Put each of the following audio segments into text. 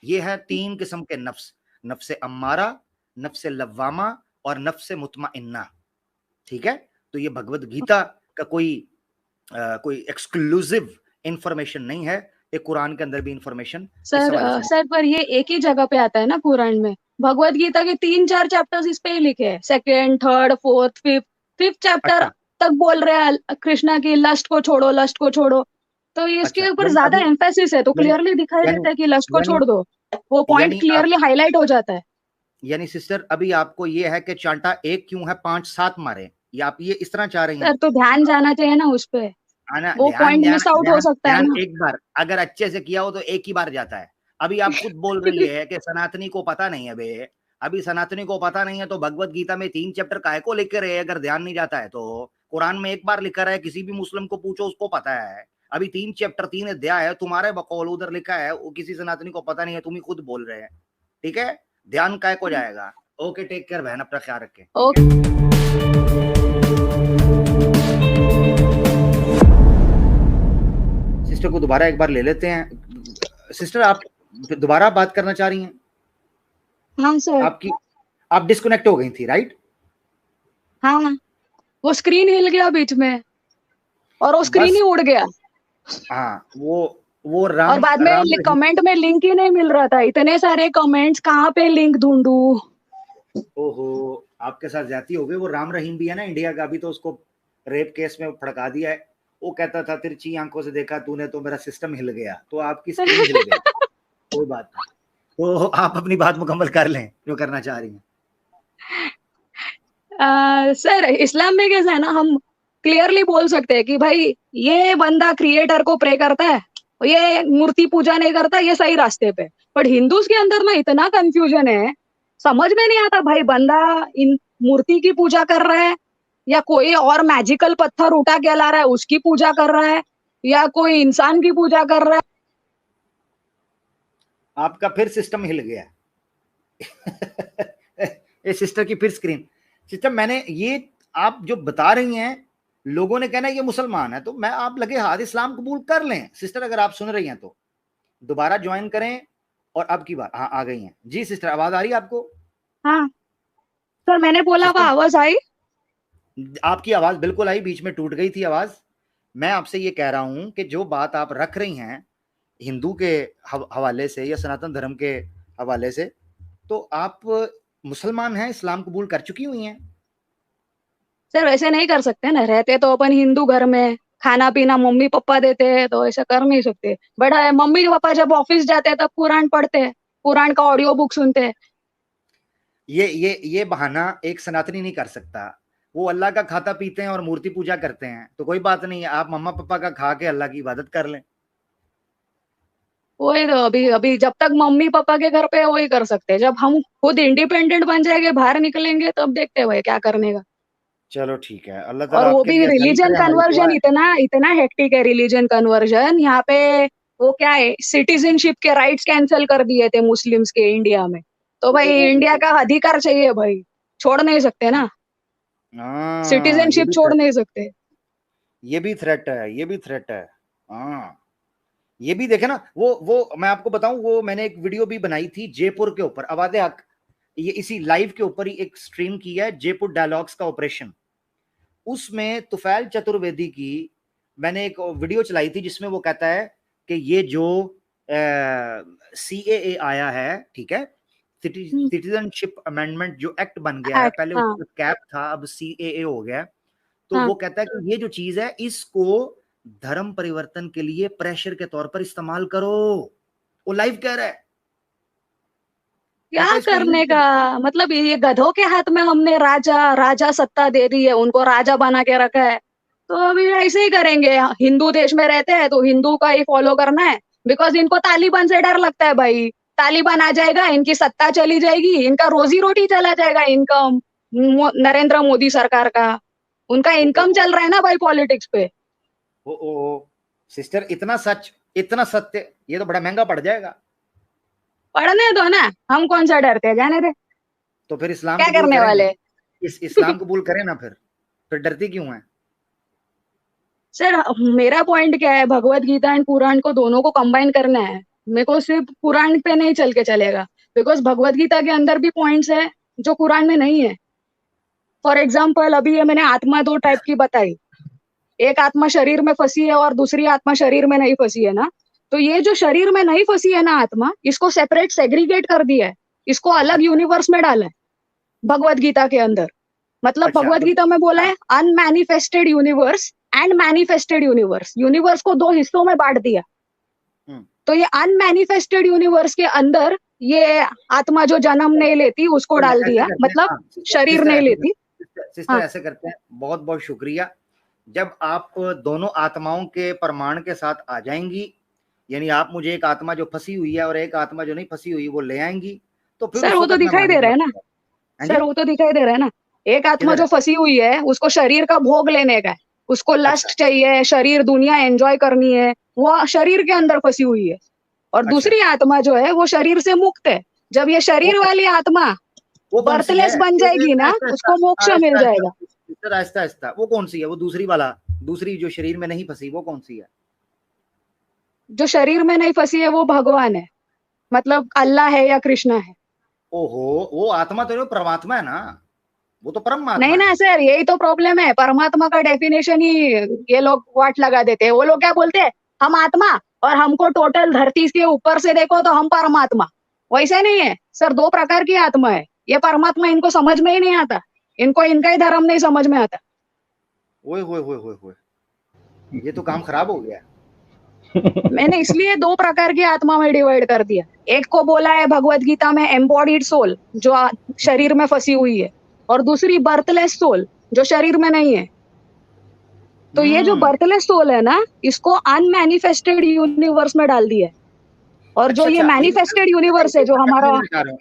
ये है 3 किस्म के नफ्स, नफ्स अम्मारा, नफ्स लव्वामा और नफ्स मुतमइन्ना। ठीक है, तो ये भगवत गीता का कोई एक्सक्लूसिव इंफॉर्मेशन नहीं है, ये कुरान के अंदर भी इंफॉर्मेशन इस हवाले से। सर पर ये एक ही जगह पे आता है ना कुरान में। भगवत गीता के 3-4 चैप्टर्स इस पे ही लिखे हैं, second, third, fourth, fifth chapter अच्छा तक बोल रहे हैं कृष्णा की लस्ट को छोड़ो, लस्ट को छोड़ो। तो ये अच्छा, इसके ऊपर यानी ज्यादा अभी एम्फेसिस है, तो यानी क्लियरली दिखाई यानी देता है कि लस्ट को यानी छोड़ दो। वो पॉइंट यानी आप क्लियरली हाईलाइट हो जाता है। यानी सिस्टर अभी आपको ये है कि चांटा एक क्यों है 5-7 मारे, या आप ये इस तरह चाह रही हैं? सर तो ध्यान जाना चाहिए ना उस पे, आना वो ध्यान पॉइंट ध्यान मिस आउट हो ध्यान सकता है ध्यान ना। एक बार अगर अच्छे से किया हो तो एक ही बार जाता है। अभी आप खुद बोल रही है कि सनातनी को पता नहीं है बे, अभी सनातनी को पता नहीं है तो भगवत गीता में 3 चैप्टर काहे को लिख के रहे, अगर ध्यान नहीं जाता है तो कुरान में एक बार लिखा है, किसी भी मुस्लिम को पूछो उसको पता है। अभी 3 चैप्टर 3 अध्याय है, तुम्हारे बकौल उधर लिखा है, वो किसी सनातनी को पता नहीं है, तुम ही खुद बोल रहे हैं। ठीक है, ध्यान काहे को जाएगा। ओके, टेक केयर बहन, अपना ख्याल रखें। ठीक है। सिस्टर को दोबारा एक बार ले लेते हैं। सिस्टर आप दोबारा बात करना चाह रही हैं? हाँ सर। आप डिस्कनेक्ट हो गई थी, राइट? हाँ, वो स्क्रीन हिल गया बीच में और वो स्क्रीन बस ही उड़ गया। हाँ, वो और राम बाद में राम रहीम। कमेंट में लिंक ही नहीं मिल रहा था, इतने सारे कमेंट्स, कहाँ पे लिंक ढूंढूं। ओहो, आपके साथ ज्यादती हो गई। वो राम रहीम भी है ना इंडिया का, अभी तो उसको रेप केस में फड़का दिया है। वो कहता था तिरछी आंखों से देखा तूने तो मेरा सिस्टम हिल गया, तो आपकी स्क्रीन हिल गई। कोई बात नहीं, तो आप अपनी बात मुकम्मल कर लें जो करना चाह रही हैं। सर इस्लाम में कैसा है ना, हम क्लियरली बोल सकते हैं कि भाई ये बंदा क्रिएटर को प्रे करता है, ये मूर्ति पूजा नहीं करता, ये सही रास्ते पे। बट हिंदूज के अंदर ना इतना कंफ्यूजन है, समझ में नहीं आता भाई बंदा इन मूर्ति की पूजा कर रहा है या कोई और मैजिकल पत्थर उठा के ला रहा है उसकी पूजा कर रहा है या कोई इंसान की पूजा कर रहा है। आपका फिर सिस्टम हिल गया। ये सिस्टर की फिर स्क्रीन। सिस्टर मैंने ये आप जो बता रही हैं, लोगों ने कहना ये मुसलमान है, तो मैं आप लगे हाथ इस्लाम कबूल कर लें। सिस्टर अगर आप सुन रही हैं तो दोबारा ज्वाइन करें। और अब की बात, हाँ आ गई हैं जी सिस्टर, आवाज आ रही है आपको? हाँ सर, मैंने बोला वो सिस्टर आवाज आई। आपकी आवाज बिल्कुल आई, बीच में टूट गई थी आवाज। मैं आपसे ये कह रहा हूं कि जो बात आप रख रही हैं हिंदू के हवाले से या सनातन धर्म के हवाले से, तो आप मुसलमान हैं, इस्लाम कबूल कर चुकी हुई हैं। सर वैसे नहीं कर सकते ना, रहते तो अपन हिंदू घर में, खाना पीना मम्मी पापा देते हैं, तो ऐसा कर नहीं सकते। बट मम्मी पापा जब ऑफिस जाते हैं तब कुरान पढ़ते हैं, कुरान का ऑडियो बुक सुनते हैं। ये बहाना एक सनातनी नहीं कर सकता। वो अल्लाह का खाता पीते हैं और मूर्ति पूजा करते हैं, तो कोई बात नहीं है, आप मम्मा पापा का खा के अल्लाह की इबादत कर लें। वही तो, अभी अभी जब तक मम्मी पापा के घर पे है वही कर सकते हैं, जब हम खुद इंडिपेंडेंट बन जाएंगे, बाहर निकलेंगे, तब देखते हैं भाई क्या करने का। चलो ठीक है, अल्लाह और ताला वो आपके भी लिए आसानी रिलीजन करे, हमारी दुआ कन्वर्जन है। इतना इतना हेक्टिक है, रिलीजन कन्वर्जन यहाँ पे। वो क्या है, सिटीजनशिप के राइट्स कैंसिल कर दिए थे मुस्लिम्स के इंडिया में। तो ओ, भाई ओ, इंडिया ओ, का अधिकार चाहिए भाई, छोड़ नहीं सकते ना, हाँ सिटीजनशिप छोड़ नहीं सकते। ये भी थ्रेट है, ये भी थ्रेट है। हाँ, ये भी देखे ना, वो मैं आपको बताऊं, वो मैंने एक वीडियो भी बनाई थी जयपुर के ऊपर, आवाज़े हक, ये इसी लाइव के ऊपर ही एक स्ट्रीम की है, जयपुर डायलॉग्स का ऑपरेशन। उसमें तुफैल चतुर्वेदी की मैंने एक वीडियो चलाई थी जिसमें वो कहता है कि ये जो CAA आया है, ठीक है, सिटीजनशिप अमेंडमेंट जो एक्ट बन गया है, पहले हाँ उसका कैप था, अब CAA हो गया। तो हाँ। वो कहता है कि ये जो चीज है इसको धर्म परिवर्तन के लिए प्रेशर के तौर पर इस्तेमाल करो। वो लाइव कह रहा है, क्या कहता है इसको यूज करने का, करो। मतलब ये गधों के हाथ में हमने राजा राजा सत्ता दे दी है, उनको राजा बना के रखा है। तो अभी ऐसे ही करेंगे, हिंदू देश में रहते हैं तो हिंदू का ही फॉलो करना है। बिकॉज इनको तालिबान से डर लगता है भाई, तालिबान आ जाएगा इनकी सत्ता चली जाएगी, इनका रोजी रोटी चला जाएगा, इनकम नरेंद्र मोदी सरकार का, उनका ओ, ओ, इनकम ओ, चल रहा है ना भाई पॉलिटिक्स पे। ओ, सिस्टर इतना सच, इतना सत्य, ये तो बड़ा महंगा पड़ जाएगा। पढ़ने दो ना, हम कौन सा डरते हैं, जाने दे। तो फिर इस्लाम क्या कबूल करने करें ना, वाले। इस्लाम कबूल करें ना, फिर डरती क्यों है? सर मेरा पॉइंट क्या है, भगवत गीता एंड पुराण को दोनों को कंबाइन करना है। मेरे को सिर्फ कुरान पे नहीं चल के चलेगा, बिकॉज भगवत गीता के अंदर भी पॉइंट्स है जो कुरान में नहीं है। फॉर एग्जाम्पल, अभी ये मैंने आत्मा दो टाइप की बताई, एक आत्मा शरीर में फंसी है और दूसरी आत्मा शरीर में नहीं फंसी है ना। तो ये जो शरीर में नहीं फंसी है ना आत्मा, इसको सेपरेट सेग्रीगेट कर दिया है, इसको अलग यूनिवर्स में डाला है भगवत गीता के अंदर। मतलब अच्छा भगवत तो गीता में बोला है unmanifested universe and manifested universe, universe को दो हिस्सों में बांट दिया। तो ये अनमैनिफेस्टेड यूनिवर्स के अंदर ये आत्मा जो जन्म नहीं लेती उसको डाल ऐसे दिया, करते हैं, मतलब हाँ, शरीर नहीं लेती। सिस्टर हाँ ऐसे करते हैं, बहुत बहुत शुक्रिया। जब आप दोनों आत्माओं के प्रमाण के साथ आ जाएंगी, यानी आप मुझे एक आत्मा जो फंसी हुई है और एक आत्मा जो नहीं फंसी हुई वो ले आएंगी, तो फिर सर उस वो तो वक्त मैं दिखाई दे रहा है ना, मानूंगा। हाँ सर जी, वो तो दिखाई दे रहा है ना। एक आत्मा किधर जो है? फंसी हुई है उसको शरीर का भोग लेने का है, उसको अच्छा लस्ट चाहिए, शरीर दुनिया एंजॉय करनी है, वो शरीर के अंदर फंसी हुई है। और अच्छा, दूसरी आत्मा जो है वो शरीर से मुक्त है। जब ये वो शरीर वाली आत्मा वो कौन सी है? बर्थलेस बन जाएगी ना, आहिस्ता उसको मोक्ष मिल आहिस्ता जाएगा। आहिस्ता आहिस्ता आहिस्ता, वो कौन सी है? वो दूसरी वाला, दूसरी जो शरीर में नहीं फंसी, वो कौन सी है? जो शरीर में नहीं फंसी है वो भगवान है, मतलब अल्लाह है या कृष्णा है। ओहो, वो आत्मा तो परमात्मा है ना, वो तो परमात्मा नहीं है। ना सर, यही तो प्रॉब्लम है, परमात्मा का डेफिनेशन ही ये लोग वाट लगा देते हैं। वो लोग क्या बोलते हैं, हम आत्मा, और हमको टोटल धरती के ऊपर से देखो तो हम परमात्मा। वैसे नहीं है सर, दो प्रकार की आत्मा है। ये परमात्मा इनको समझ में ही नहीं आता, इनको इनका ही धर्म नहीं समझ में आता। ओए होए होए होए होए, ये तो काम खराब हो गया। मैंने इसलिए दो प्रकार की आत्मा में डिवाइड कर दिया। एक को बोला है भगवत गीता में एम्बॉडीड सोल, जो शरीर में फंसी हुई है, और दूसरी बर्थलेस सोल, जो शरीर में नहीं है। तो ये जो हम्म, बर्थलेस सोल है ना, इसको अनमैनिफेस्टेड यूनिवर्स में डाल दिया है। और जो अच्छा ये अच्छा, मैनिफेस्टेड यूनिवर्स है, एक जो बात मैं हमारा, समझना चाह रहा हूँ,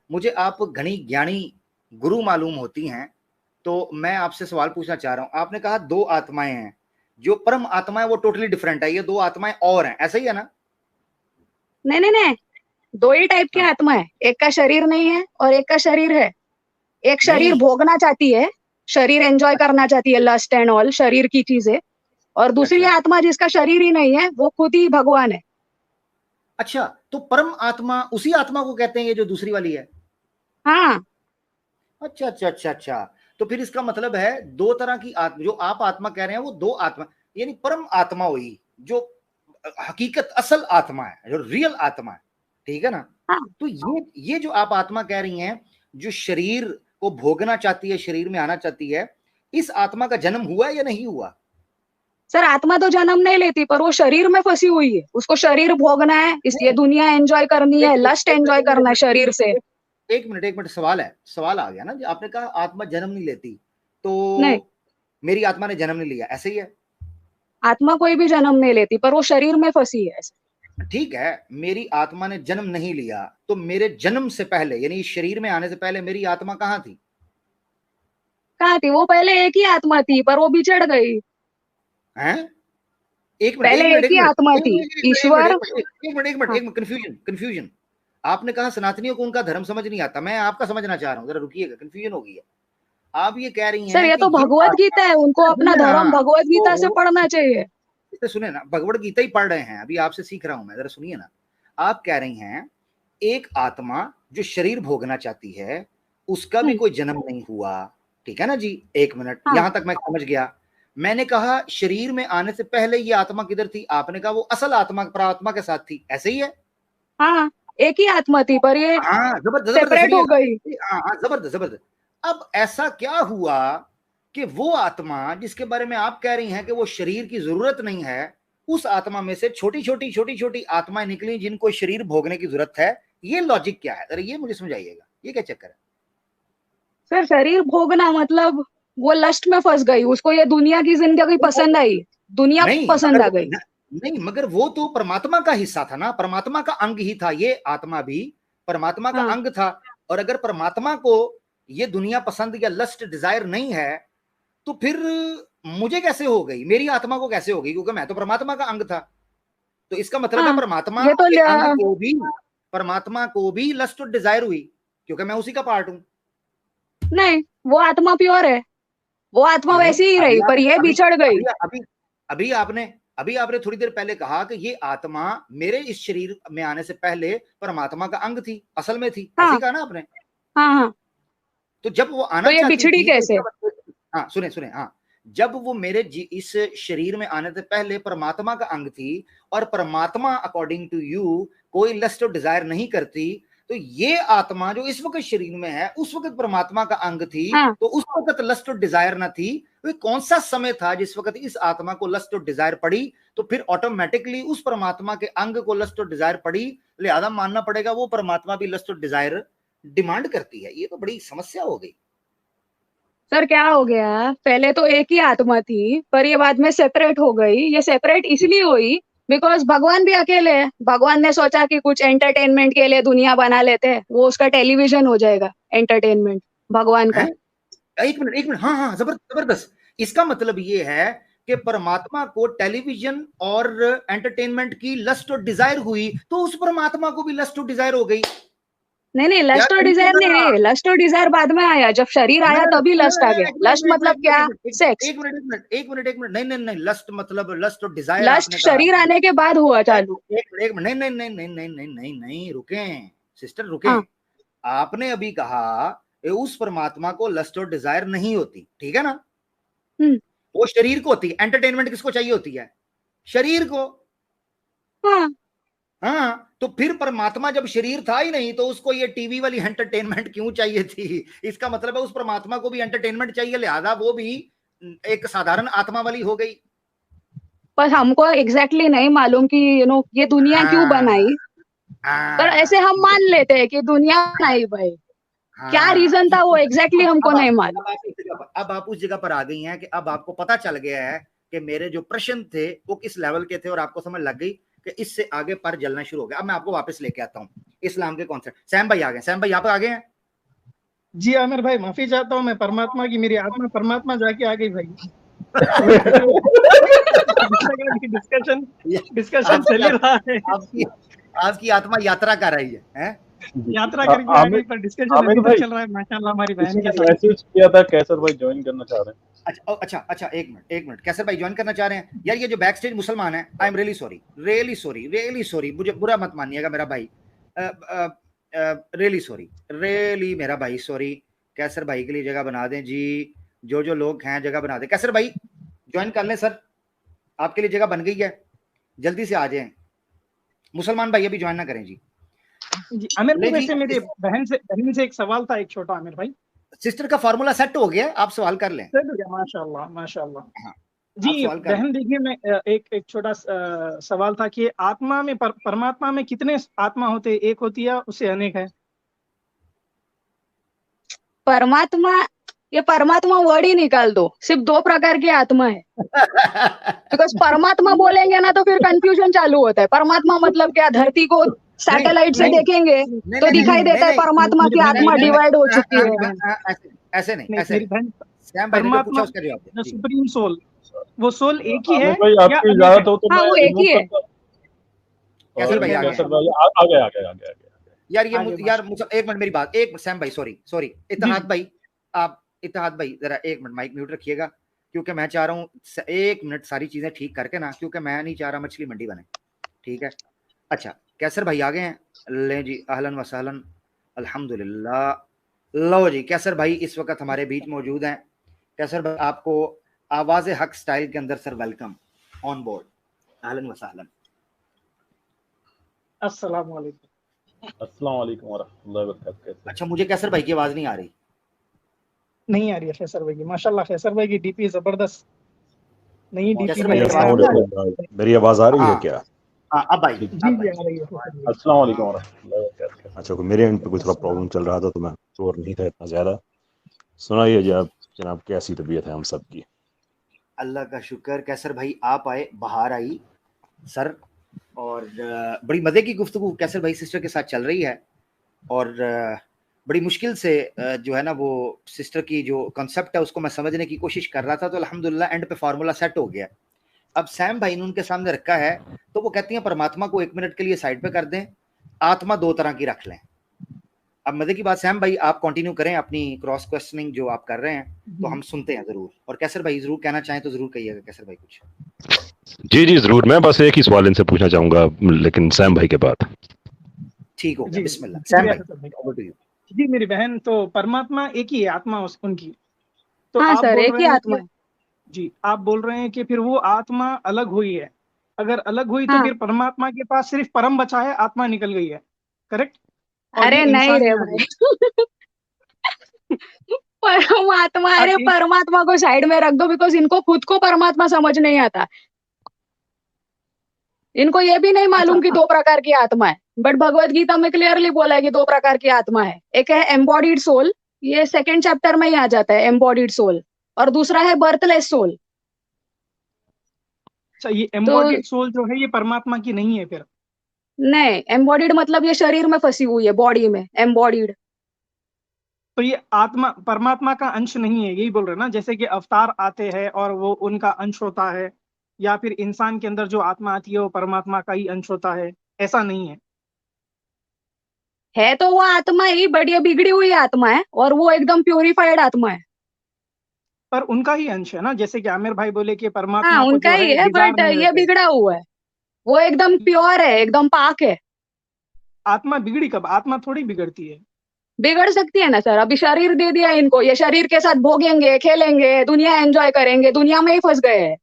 मुझे आप घनी ज्ञानी गुरु मालूम होती हैं, तो मैं आपसे सवाल पूछना चाह रहा हूँ। आपने कहा दो आत्माएं हैं, जो परम आत्मा है वो टोटली डिफरेंट है, ये दो आत्माएं और हैं, ऐसा ही है ना? नहीं नहीं नहीं, दो ही टाइप की हाँ, आत्मा है, एक का शरीर नहीं है और एक का शरीर है। एक शरीर नहीं, भोगना चाहती है, शरीर एंजॉय करना चाहती है, लस्ट एंड ऑल शरीर की चीजें। और दूसरी अच्छा आत्मा जिसका शरीर ही नहीं है, वो खुद ही भगवान है। अच्छा, तो परम आत्मा उसी आत्मा को कहते हैं ये जो दूसरी वाली है? हाँ अच्छा अच्छा अच्छा अच्छा, तो फिर इसका मतलब है दो तरह की आत्मा, जो आप आत्मा कह रहे हैं वो दो आत्मा, यानी परम आत्मा हुई जो हकीकत असल आत्मा है, जो रियल आत्मा है, ठीक है ना? हाँ। तो ये जो आप आत्मा कह रही हैं, जो शरीर को भोगना चाहती है, शरीर में आना चाहती है, इस आत्मा का जन्म हुआ या नहीं हुआ? सर आत्मा तो जन्म नहीं लेती, पर वो शरीर में फंसी हुई है, उसको शरीर भोगना है, इसलिए नहीं, दुनिया एंजॉय करनी एक है, एक लस्ट एक एंजॉय मिनट करना है शरीर से। एक मिनट, सवाल है, सवाल आ गया ना, जो आपने कहा आत्मा जन्म नहीं लेती, तो नहीं, मेरी आत्मा ने जन्म नहीं लिया, ऐसे ही है? आत्मा कोई भी जन्म नहीं लेती, पर वो शरीर में फंसी है। ठीक है, मेरी आत्मा ने जन्म नहीं लिया, तो मेरे जन्म से पहले, यानी इस शरीर में आने से पहले मेरी आत्मा कहाँ थी? कहाँ थी वो? पहले एक ही आत्मा थी, पर वो बिछड़ गई। हैं? एक मिनट पहले एक मिनट एक एक ही मिनट आत्मा एक थी, मिनट एक मिनट एक मिनट ईश्वर। एक मिनट एक मिनट हाँ एक मिनट, कंफ्यूजन कंफ्यूजन। आपने कहा सनातनियों को उनका धर्म समझ नहीं आता, मैं आपका समझना चाह रहा हूँ, जरा रुकिएगा, कंफ्यूजन हो गई है। आप ये कह रही सर, हैं ये कि तो ये भगवत आत्मा, गीता है, उनको अपना सुनिए ना, धर्म भगवत गीता से तो पढ़ना चाहिए। इसे सुने ना, भगवत गीता ही पढ़ रहे हैं, अभी आपसे सीख रहा हूं मैं, जरा सुनिए ना। आप कह रही हैं एक आत्मा जो शरीर भोगना चाहती है, उसका भी हम्म, कोई जन्म नहीं हुआ, ठीक है ना जी? एक मिनट, हाँ यहां तक मैं समझ गया। मैंने कहा शरीर में आने से पहले ये आत्मा किधर थी? आपने कहा वो असल आत्मा प्रात्मा के साथ थी, ऐसे ही है? हाँ, एक ही आत्मा थी, पर ये हाँ, जबरदस्त जबरदस्त, सेपरेट हो सुनिएगा। गई। हाँ हाँ, जबरदस्त जबरदस्त। अब ऐसा क्या हुआ कि वो आत्मा जिसके बारे में आप कह रही हैं कि वो शरीर की जरूरत नहीं है, उस आत्मा में से छोटी छोटी आत्माएं निकली जिनको शरीर भोगने की जरूरत है? ये लॉजिक क्या है, अरे ये मुझे समझाइएगा, ये क्या चक्कर है? सर शरीर भोगना मतलब वो लस्ट में फंस गई, उसको ये दुनिया की जिंदगी पसंद आई, दुनिया नहीं पसंद मगर आ गई। नहीं, मगर वो तो परमात्मा का हिस्सा था ना, परमात्मा का अंग ही था, ये आत्मा भी परमात्मा का हाँ अंग था। और अगर परमात्मा को ये दुनिया पसंद या लस्ट डिजायर नहीं है, तो फिर मुझे कैसे हो गई, मेरी आत्मा को कैसे हो गई? क्योंकि मैं तो परमात्मा का अंग था। तो इसका मतलब है हाँ, परमात्मा ये तो के अंग को भी, परमात्मा को भी लस्ट और डिजायर हुई, क्योंकि मैं उसी का पार्ट हूं। नहीं, वो आत्मा प्योर है, वो आत्मा क्यों? वैसी ही अभी रही, पर आपने ये अभी बिछड़ गई। अभी अभी अभी आपने अभी आपने थोड़ी देर पहले कहा कि ये आत्मा मेरे इस शरीर में आने से पहले परमात्मा का अंग थी, असल में थी, ऐसे हाँ ही कहा ना आपने। हाँ। तो जब वो तो आना ये चाहती बिछड़ी थी तो कैसे? हाँ सुने सुने, हाँ, जब वो मेरे इस शरीर में आने से पहले परमात्मा का अंग थी, और परमात्मा अकॉर्डिंग टू यू कोई लस्ट और डिजायर नहीं करती, तो ये आत्मा जो इस वक्त शरीर में है उस वक्त परमात्मा का अंग थी। हाँ। तो उस वक्त लस्ट और डिजायर ना थी। तो कौन सा समय था जिस वक्त इस आत्मा को लस्ट और डिजायर पड़ी? तो फिर ऑटोमेटिकली उस परमात्मा के अंग को लस्ट और डिजायर पड़ी, लिहाजा मानना पड़ेगा वो परमात्मा भी लस्ट और डिजायर डिमांड करती है। ये तो बड़ी समस्या हो गई। सर क्या हो गया, पहले तो एक ही आत्मा थी, पर ये बाद में सेपरेट हो गई। ये सेपरेट इसलिए हुई बिकॉज भगवान भी अकेले है। भगवान ने सोचा कि कुछ एंटरटेनमेंट के लिए दुनिया बना लेते हैं, वो उसका टेलीविजन हो जाएगा एंटरटेनमेंट भगवान का। है? एक मिनट, हाँ हाँ, जबरदस्त। इसका मतलब ये है कि परमात्मा को टेलीविजन और एंटरटेनमेंट की लस्ट और डिजायर हुई, तो उस परमात्मा को भी लस्ट और डिजायर हो गई। नहीं, यार लस्ट और नहीं डिजायर ना, नहीं, लस्ट और डिजायर बाद में आया, जब शरीर आया तभी लस्ट आ गया। लस्ट मतलब क्या? सेक्स। एक मिनट, नहीं नहीं नहीं, लस्ट मतलब लस्ट और डिजायर लस्ट आपने कहा। शरीर आने के बाद हुआ चालू। एक मिनट, नहीं नहीं नहीं नहीं नहीं नहीं नहीं नहीं, रुके सिस्टर, रुके। हाँ। आपने अभी कहा उस परमात्मा को लस्ट और डिजायर नहीं होती, ठीक है ना? हम्म। वो शरीर को होती है। एंटरटेनमेंट किसको चाहिए होती है? शरीर को। हाँ। हाँ, तो फिर परमात्मा जब शरीर था ही नहीं तो उसको ये टीवी वाली एंटरटेनमेंट क्यों चाहिए थी? इसका मतलब है उस परमात्मा को भी एंटरटेनमेंट चाहिए, लिहाजा वो भी एक साधारण आत्मा वाली हो गई। पर हमको एग्जैक्टली नहीं मालूम कि ये दुनिया क्यों हाँ बनाई। पर ऐसे हाँ हम मान लेते हैं कि दुनिया बनाई भाई। क्या हाँ, रीजन था वो एग्जैक्टली हमको नहीं मालूम। अब आप उस जगह पर आ गई हैं कि अब आपको पता चल गया है कि मेरे जो प्रश्न थे वो किस लेवल के थे, और आपको समझ लग गई कि इससे आगे पर जलना शुरू हो गया। अब मैं आपको वापस लेके आता हूँ इस्लाम के कॉन्सेप्ट। सैम भाई आ गए, सैम भाई आप आ गए हैं। जी आमिर भाई, माफी चाहता हूँ मैं परमात्मा की, मेरी आत्मा परमात्मा जाके आ गई भाई। डिस्कशन डिस्कशन चल ही रहा है। आपकी आपकी आत्मा यात्रा कर रही है? यात्रा करके आ गई, पर डिस्कशन अभी तक चल रहा है माशाल्लाह हमारी बहन के साथ। मैसेज किया था कैसर भाई ज्वाइन करना चाह रहे हैं। अच्छा अच्छा, एक मिनट, कैसर भाई ज्वाइन करना चाह रहे हैं? यार ये जो बैक स्टेज मुसलमान है, I am really sorry, really sorry, मुझे बुरा मत मानिएगा मेरा भाई, रियली सॉरी, रियली मेरा भाई सॉरी। कैसर भाई के लिए जगह बना दें जी, जो लोग हैं जगह बना दें। कैसर भाई ज्वाइन कर लें सर, आपके लिए जगह बन गई है, जल्दी से आ जाएं। मुसलमान भाई अभी ज्वाइन ना करें जी। आमिर भाई वैसे मेरे बहन से एक सवाल था, एक छोटा। आमिर भाई सिस्टर का फार्मूला सेट हो गया, आप सवाल कर लें। माशाल्लाह माशाल्लाह। हाँ, जी बहन देखिए, मैं एक छोटा सवाल था कि आत्मा में परमात्मा में कितने आत्मा होते हैं? एक होती है, उससे अनेक है? परमात्मा, ये परमात्मा वर्ड ही निकाल दो, सिर्फ 2 प्रकार की आत्मा है। बिकॉज परमात्मा बोलेंगे ना तो फिर कंफ्यूजन चालू होता है। परमात्मा मतलब क्या? धरती को सैटेलाइट से देखेंगे तो दिखाई देता है परमात्मा की आत्मा डिवाइड हो चुकी है। ऐसे नहीं, परमात्मा द सुप्रीम सोल, वो सोल एक ही है भाई आपकी इजाजत हो तो हाँ, वो एक ही है। कैसर भाई आ गए। यार ये यार एक मिनट मेरी बात, एक सैम भाई सॉरी इत्तेहाद भाई, आप इत्तेहाद भाई जरा एक मिनट माइक म्यूट रखिएगा, क्योंकि मैं चाह रहा हूँ 1 मिनट सारी चीजें ठीक करके ना, क्योंकि मैं नहीं चाह रहा मछली मंडी बने, ठीक है? अच्छा कैसर भाई आ गए हैं, ले जी, अहलन व सहलन, अल्हम्दुलिल्लाह। लो जी, कैसर भाई इस वक्त हमारे बीच मौजूद हैं। कैसर भाई आपको आवाज हक स्टाइल के अंदर सर वेलकम ऑन बोर्ड, अहलन व सहलन। अस्सलाम वालेकुम। अस्सलाम वालेकुम व रहमतुल्लाहि व बरकातहू। अच्छा, मुझे कैसर भाई की आवाज नहीं आ रही? नहीं आ रही है कैसर भाई की? माशाल्लाह कैसर भाई की डीपी जबरदस्त। नहीं डीपी में मेरी आवाज आ रही है क्या? अब भाई जी आ रही है। अस्सलाम वालेकुम व रहमतुल्लाहि व बरकातहू। अच्छा, मेरे एंड पे कुछ थोड़ा प्रॉब्लम चल रहा था तो मैं शोर नहीं था इतना ज्यादा। सुनाइए जनाब कैसी तबीयत है हम सब की? अल्लाह का शुक्र, कैसर भाई आप आए, बाहर आई सर, और बड़ी मज़े की गुफ्तगू कैसर भाई सिस्टर के साथ चल रही है, और बड़ी मुश्किल से जो है ना वो सिस्टर की जो कॉन्सेप्ट है उसको मैं समझने की कोशिश कर रहा था, तो अल्हम्दुलिल्लाह एंड पे फार्मूला सेट हो गया। अब सैम भाई ने उनके सामने रखा है, तो वो कहती हैं परमात्मा को 1 मिनट के लिए साइड पे कर दें, आत्मा 2 तरह की रख लें। अब मजे की बात, सैम भाई आप कंटिन्यू करें अपनी क्रॉस क्वेश्चनिंग जो आप कर रहे हैं, तो हम सुनते हैं जरूर, और कैसर भाई जरूर कहना चाहें तो जरूर कहिएगा कैसर भाई कुछ। जी जी जरूर, मैं बस एक ही सवाल इनसे पूछना चाहूंगा, लेकिन सैम भाई के बाद। ठीक हो गया, जी बिस्मिल्लाह। सैम शुक्रिया भाई, सर भाई। over to you। जी मेरी बहन, तो परमात्मा एक ही है, आत्मा उनकी। तो हाँ आप सर, बोल एक ही रहे हैं आत्मा कि है। जी आप बोल रहे हैं कि फिर वो आत्मा अलग हुई है। अगर अलग हुई तो हाँ, फिर परमात्मा के पास सिर्फ परम बचा है, आत्मा निकल गई है, करेक्ट? और ये अरे नहीं इंसान रे में आ गई। भाई। परमात्मा, और अरे एक परमात्मा को साइड में रख दो, बिकॉज इनको खुद को परमात्मा समझ नहीं आता। इनको ये भी नहीं अच्छा मालूम कि दो प्रकार की आत्मा है। बट भगवत गीता में क्लियरली बोला है कि दो प्रकार की आत्मा है। एक है एम्बॉडीड सोल, ये सेकंड चैप्टर में ही आ जाता है, एम्बॉडीड सोल। और दूसरा है बर्थलेस सोल। अच्छा, ये तो एम्बॉडीड सोल जो है ये परमात्मा की नहीं है फिर? नहीं, एम्बॉडीड मतलब ये शरीर में फंसी हुई है, बॉडी में एम्बॉडीड। तो ये आत्मा परमात्मा का अंश नहीं है, यही बोल रहे हैं ना? जैसे कि अवतार आते हैं और वो उनका अंश होता है, या फिर इंसान के अंदर जो आत्मा आती है वो परमात्मा का ही अंश होता है, ऐसा नहीं है? है तो वो आत्मा ही, बट ये बिगड़ी हुई आत्मा है और वो एकदम प्योरीफाइड आत्मा है। पर उनका ही अंश है ना, जैसे कि आमिर भाई बोले कि हाँ परमात्मा को उनका जो ही है है, बिगाड़ बट नहीं ये देते। बिगड़ा हुआ है। वो एकदम प्योर है, एकदम पाक है। आत्मा बिगड़ी कब? आत्मा थोड़ी बिगड़ती है। बिगड़ सकती है ना सर, अभी शरीर दे दिया इनको, ये शरीर के साथ भोगेंगे, खेलेंगे, दुनिया एंजॉय करेंगे, दुनिया में ही फंस गए हैं।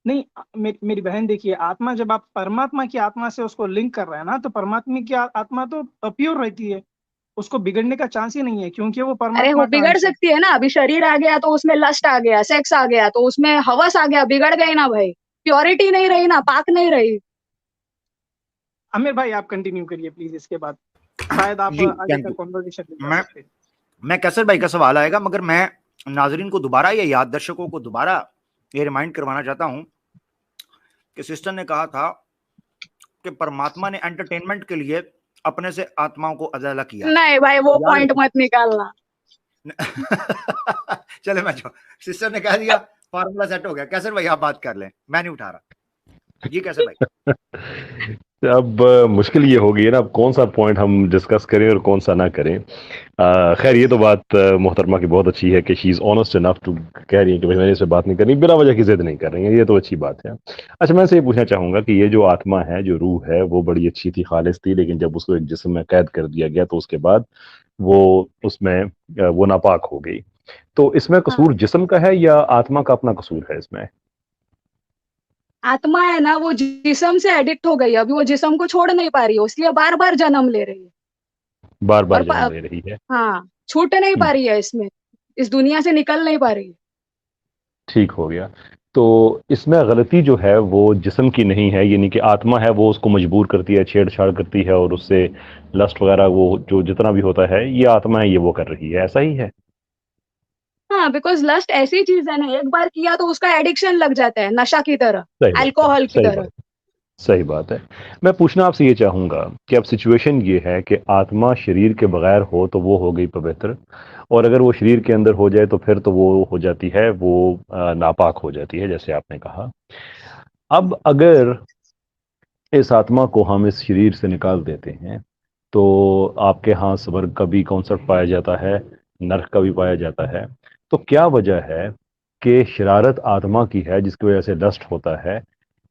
नहीं, मेरी बहन देखिए, आत्मा जब आप परमात्मा की आत्मा से उसको लिंक कर रहे हैं ना, तो परमात्मा की आत्मा तो प्योर रहती है, उसको बिगड़ने का चांस ही नहीं है, क्योंकि वो अरे वो परमात्मा का बिगड़ अंश है। सकती है ना, अभी शरीर आ गया तो उसमें लस्ट आ गया, सेक्स आ गया तो उसमें हवस आ गया, बिगड़ गई ना भाई। प्योरिटी नहीं रही ना, पाक नहीं रही। आमिर भाई आप कंटिन्यू करिए प्लीज, इसके बाद शायद आप जी आगे थैंक का यू। कॉन्वर्सेशन ले जा मैं सकते हैं। मैं कैसर भाई का सवाल आएगा, मगर मैं नाजरीन को दोबारा ये याद, दर्शकों को दोबारा ये रिमाइंड करवाना चाहता हूं कि सिस्टर ने कहा था कि परमात्मा ने एंटरटेनमेंट के लिए अपने से आत्माओं को अजला किया। नहीं भाई, वो याद पॉइंट मत निकालना। चले मैं सिस्टर ने कह दिया, फार्मूला सेट हो गया। कैसर भाई आप बात कर लें, मैं नहीं उठा रहा। जी कैसर भाई। अब मुश्किल ये होगी है ना, अब कौन सा पॉइंट हम डिस्कस करें और कौन सा ना करें। खैर ये तो बात मोहतरमा की बहुत अच्छी है कि she is honest enough to कह रही है कि भाई मैंने इससे बात नहीं करनी, बिना वजह की जिद नहीं कर रही है, ये तो अच्छी बात है। अच्छा मैं से ये पूछना चाहूंगा कि ये जो आत्मा है, जो रूह है, वो बड़ी अच्छी थी, खालिस थी, लेकिन जब उसको एक जिस्म में कैद कर दिया गया तो उसके बाद वो उसमें वो नापाक हो गई। तो इसमें हाँ, कसूर जिस्म का है या आत्मा का अपना कसूर है इसमें? आत्मा है ना, वो जिस्म से एडिक्ट हो गई, अभी वो जिस्म को छोड़ नहीं पा रही है, इसलिए बार बार जन्म ले रही है। बार और बार जन्म ले रही है। हाँ, छूट नहीं हम्म, पा रही है इसमें, इस दुनिया से निकल नहीं पा रही है। ठीक हो गया। तो इसमें गलती जो है वो जिस्म की नहीं है, यानी कि आत्मा है वो उसको मजबूर करती है, छेड़छाड़ करती है और उससे लस्ट वगैरह वो जो जितना भी होता है, ये आत्मा है, ये वो कर रही है, ऐसा ही है? हाँ, बिकॉज लस्ट ऐसी चीज है ना, एक बार किया तो उसका एडिक्शन लग जाता है, नशा की तरह, सही बात है, अल्कोहल की सही तरह। बात, सही बात है। मैं पूछना आपसे ये चाहूंगा कि अब सिचुएशन ये है कि आत्मा शरीर के बगैर हो तो वो हो गई पवित्र, और अगर वो शरीर के अंदर हो जाए तो फिर तो वो हो जाती है, वो नापाक हो जाती है, जैसे आपने कहा। अब अगर इस आत्मा को हम इस शरीर से निकाल देते हैं तो आपके यहाँ स्वर्ग का भी कॉन्सेप्ट पाया जाता है, नरक का भी पाया जाता है। तो क्या वजह है कि शरारत आत्मा की है जिसकी वजह से डस्ट होता है,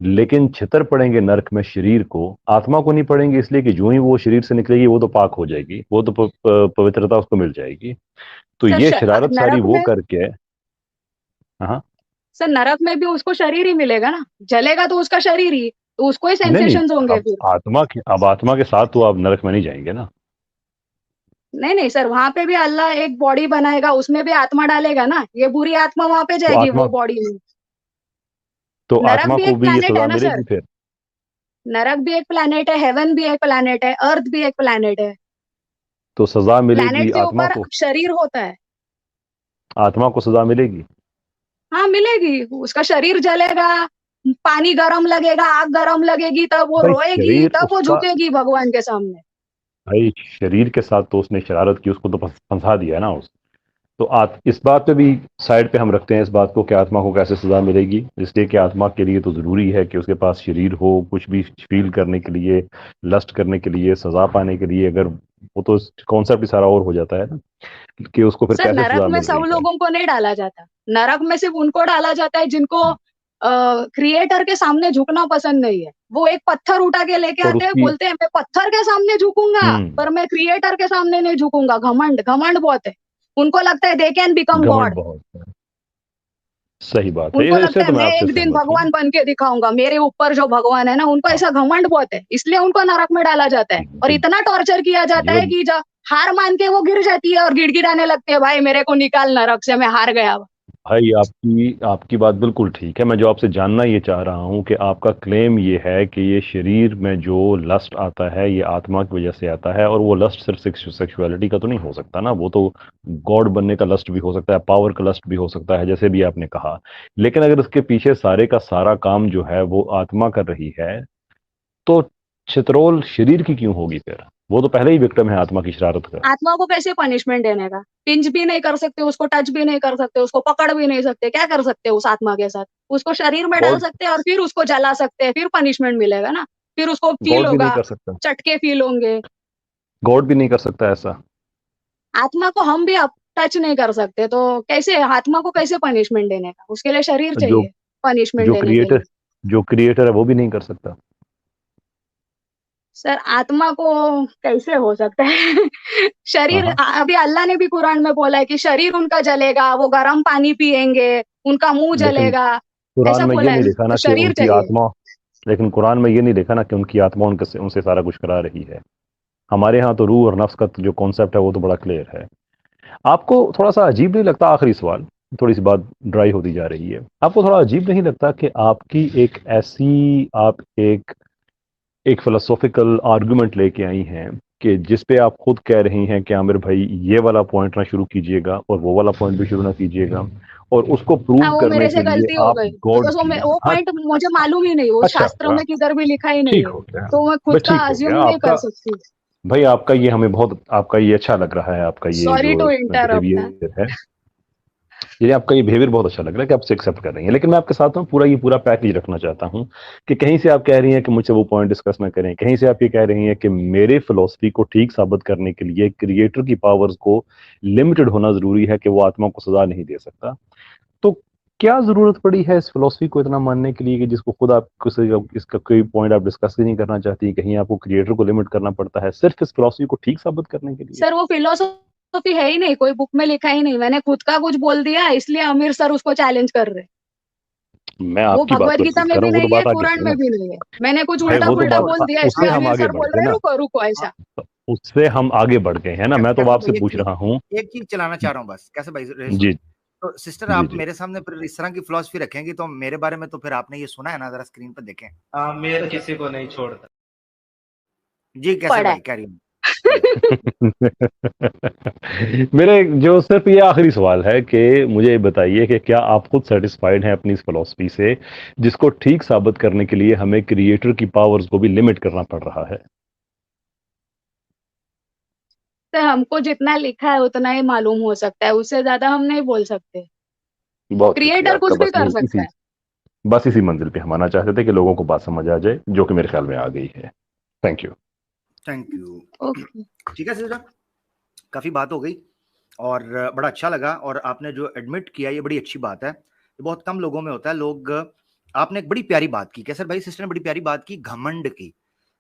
लेकिन छितर पड़ेंगे नरक में शरीर को, आत्मा को नहीं पड़ेंगे, इसलिए कि जो ही वो शरीर से निकलेगी वो तो पाक हो जाएगी, वो तो पवित्रता उसको मिल जाएगी। तो सर ये शरारत सारी नरक वो में, करके। हाँ। सर नरक में भी उसको शरीर ही मिलेगा ना, जलेगा तो उसका शरीर ही, तो उसको ही नहीं नहीं, सेंसेशंस होंगे अब फिर। आत्मा के साथ तो आप नरक में नहीं जाएंगे ना। नहीं नहीं सर, वहां पे भी अल्लाह एक बॉडी बनाएगा, उसमें भी आत्मा डालेगा ना, ये बुरी आत्मा वहां पे तो जाएगी आत्मा वो बॉडी में। तो नरक आत्मा भी को एक भी ये प्लैनेट है सजा ना सर, मिलेगी फिर? नरक भी एक प्लैनेट है, हेवन भी एक प्लैनेट है, अर्थ भी एक प्लैनेट है। तो सजा मिलेगी प्लैनेट के आत्मा ऊपर को? शरीर होता है। आत्मा को सजा मिलेगी? हाँ मिलेगी, उसका शरीर जलेगा, पानी गरम लगेगा, आग गरम लगेगी, तब वो भाई रोएगी, शरीर तब वो उसका, झुकेगी भगवान के सामने। भाई शरीर के साथ तो उसने शरारत की, उसको तो फंसा दिया ना उस। तो इस बात पे भी साइड पे हम रखते हैं इस बात को कि आत्मा को कैसे सजा मिलेगी, इसलिए कि आत्मा के लिए तो जरूरी है कि उसके पास शरीर हो, कुछ भी फील करने के लिए, लस्ट करने के लिए, सजा पाने के लिए। अगर वो तो कॉन्सेप्ट ही सारा और हो जाता है ना कि उसको फिर सर कैसे नरक सजा में मिल सब रही है। लोगों को नहीं डाला जाता, नरक में सिर्फ उनको डाला जाता है जिनको क्रिएटर के सामने झुकना पसंद नहीं है। वो एक पत्थर उठा के लेके और आते हैं, उसकी बोलते हैं मैं पत्थर के सामने झुकूंगा, पर मैं क्रिएटर के सामने नहीं झुकूंगा। घमंड घमंड बहुत है। उनको लगता है दे कैन बिकम घमंड गॉड। बहुत है। सही बात है, उनको इससे लगता है तो मैं मैं आपसे एक दिन सहमत हूँ। भगवान बन के दिखाऊंगा, मेरे ऊपर जो भगवान है ना, उनको ऐसा घमंड बहुत है, इसलिए उनको नरक में डाला जाता है और इतना टॉर्चर किया जाता है कि हार मान के वो गिर जाती है और गिड़गिड़ाने लगती है, भाई मेरे को निकाल नरक से, मैं हार गया। भाई आपकी आपकी बात बिल्कुल ठीक है। मैं जो आपसे जानना ये चाह रहा हूँ कि आपका क्लेम ये है कि ये शरीर में जो लस्ट आता है ये आत्मा की वजह से आता है, और वो लस्ट सिर्फ सेक्सुअलिटी का तो नहीं हो सकता ना, वो तो गॉड बनने का लस्ट भी हो सकता है, पावर का लस्ट भी हो सकता है, जैसे भी आपने कहा। लेकिन अगर उसके पीछे सारे का सारा काम जो है वो आत्मा कर रही है, तो चित्रोल शरीर की क्यों होगी फिर? वो तो पहले ही विक्टिम है आत्मा की शरारत का। आत्मा को कैसे पनिशमेंट देने का? पिंच भी नहीं कर सकते, उसको टच भी नहीं कर सकते, उसको पकड़ भी नहीं सकते, क्या कर सकते उस आत्मा के साथ? उसको शरीर में डाल गॉड सकते हैं और फिर उसको जला सकते हैं, फिर पनिशमेंट मिलेगा ना, फिर उसको फील गॉड भी नहीं होगा, कर सकता, चटके फील होंगे। गॉड भी नहीं कर सकता ऐसा। आत्मा को हम भी टच नहीं कर सकते, तो कैसे आत्मा को कैसे पनिशमेंट देने का? उसके लिए शरीर जो चाहिए पनिशमेंट जो देने के क्रिएटर लिए। जो क्रिएटर है वो भी नहीं कर सकता। सर आत्मा को कैसे हो सकता है? हाँ शरीर हाँ, अभी अल्लाह ने भी कुरान में बोला है कि शरीर उनका जलेगा, वो गर्म पानी पिएंगे, उनका मुंह लेकिन जलेगा, कुरान ऐसा में ये बोला है। नहीं लिखा तो ना कि शरीर उनकी चाहिए। आत्मा, लेकिन कुरान में ये नहीं लिखा ना कि उनकी आत्मा उनके उनसे सारा कुछ करा रही है। हमारे यहाँ तो रूह और नफ्स का जो कॉन्सेप्ट है वो तो बड़ा क्लियर है। आपको थोड़ा सा अजीब नहीं लगता, आखिरी सवाल, थोड़ी सी बात ड्राई होती जा रही है, आपको थोड़ा अजीब नहीं लगता कि आपकी एक ऐसी आप एक फिलोसॉफिकल आर्गुमेंट लेके आई हैं कि जिस पे आप खुद कह रही हैं कि आमिर भाई ये वाला पॉइंट ना शुरू कीजिएगा और वो वाला पॉइंट भी शुरू ना कीजिएगा, और उसको प्रूव वो करने मेरे के से लिए गलती हो आप गई, गॉड बिकॉज की। वो हाँ, पॉइंट मुझे मालूम ही नहीं, वो अच्छा, शास्त्रों में किधर भी लिखा ही नहीं ठीक है, हो गया, तो मैं खुद बस का ठीक हो अज्यूम गया नहीं कर आपका। सकती। भाई आपका ये हमें बहुत, आपका ये अच्छा लग रहा है, आपका ये सॉरी जो टू इंटरप्ट। बिहेवियर है, ये आपका ये बिहेवियर बहुत अच्छा लग रहा है कि आप एक्सेप्ट कर रही हैं। लेकिन मैं आपके साथ हूँ, पूरा पैकेज रखना चाहता हूँ कि कहीं से आप कह रही हैं कि मुझसे वो पॉइंट डिस्कस ना करें, कहीं से आप ये कह रही हैं कि मेरे फिलोसफी को ठीक साबित करने के लिए क्रिएटर की पावर्स को लिमिटेड होना जरूरी है कि वो आत्मा को सजा नहीं दे सकता। तो क्या जरूरत पड़ी है इस फिलोसफी को इतना मानने के लिए कि जिसको खुद आप इसका कोई पॉइंट आप डिस्कस ही नहीं करना चाहती, कहीं आपको क्रिएटर को लिमिट करना पड़ता है सिर्फ इस फिलोसफी को ठीक साबित करने के लिए? सर वो फिलोसॉफी है ही नहीं, कोई बुक में लिखा ही नहीं, मैंने खुद का कुछ बोल दिया, इसलिए आमिर सर उसको चैलेंज कर रहे। मैं वो आपकी बात भगवत को गीता रिपीट में कर रहा भी हूँ, वो तो नहीं है, बात आगे कुरान है में ना। भी नहीं है, मैंने कुछ भाई उल्टा वो तो पुल्टा बात, बोल दिया, उससे इसलिए हम आमिर आगे सर बढ़ बोल गए रहे ना, रुको रुको ऐसा। उससे हम आगे बढ़ गए हैं ना। मैं तो कैसे आपसे भाई पूछ रहा हूँ। एक चीज चलाना चाह रहा हूँ बस, कैसे भाई जी तो सिस्टर जी आप जी मेरे सामने फिर इस तरह की फिलॉसफी रखेंगी तो मेरे बारे में तो फिर आपने ये सुना है ना, जरा स्क्रीन पर देखें। आमिर किसी को नहीं छोड़ता। जी कैसे पढ़ा भाई, कैरी ऑन। मेरे जो सिर्फ ये आखिरी सवाल है कि मुझे बताइए कि क्या आप खुद सेटिस्फाइड हैं अपनी इस फिलॉसफी से जिसको ठीक साबित करने के लिए हमें क्रिएटर की पावर्स को भी लिमिट करना पड़ रहा है? तो हमको जितना लिखा है उतना ही मालूम हो सकता है, उससे ज्यादा हम नहीं बोल सकते। बहुत शुक्रिया क्रिएटर आपका। कुछ भी कर सकता है। बस इसी मंजिल पे हम आना चाहते थे कि लोगों को बात समझ आ जाए, जो कि मेरे ख्याल में आ गई है। Thank you. Thank you. Okay. ठीक है सिस्टर, काफी बात हो गई और बड़ा अच्छा लगा, और आपने जो एडमिट किया ये बड़ी अच्छी बात है, ये बहुत कम लोगों में होता है। लोग, आपने एक बड़ी प्यारी बात की, कैसर भाई सिस्टर ने बड़ी प्यारी बात की घमंड की,